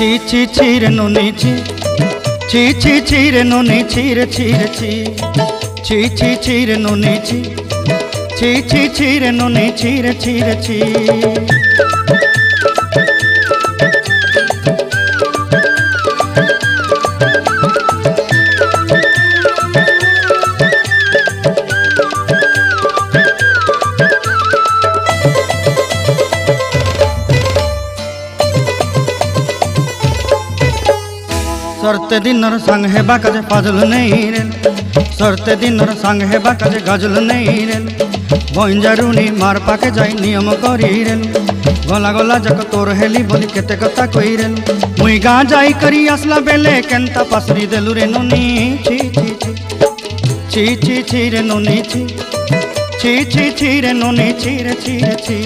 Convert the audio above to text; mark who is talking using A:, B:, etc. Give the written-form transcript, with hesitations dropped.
A: ছি ছি ছি রে নুনি ছি ছি ছি ছি রে নুনি ছি রে ছি রে ছি ছি ছি ছি রে নুনি ছি ছি ছি ছি রে নুনি ছি রে ছি রে ছি। सरते दिनर संग हेबा काजे फाजल नहीं रेल सरते दिनर संग हेबा काजे गजल नहीं रेल बंजारुनी मार पाके जाई नियम करी रेल गला गला जक तोर हेली बोली केते कथा कई रेल मुई गा जाई करी आसला बेले केंता पासरी देलु रे नुनी छी छी छी छी छी छी रे नुनी छी छी छी छी रे नुनी छी रे छी रे छी।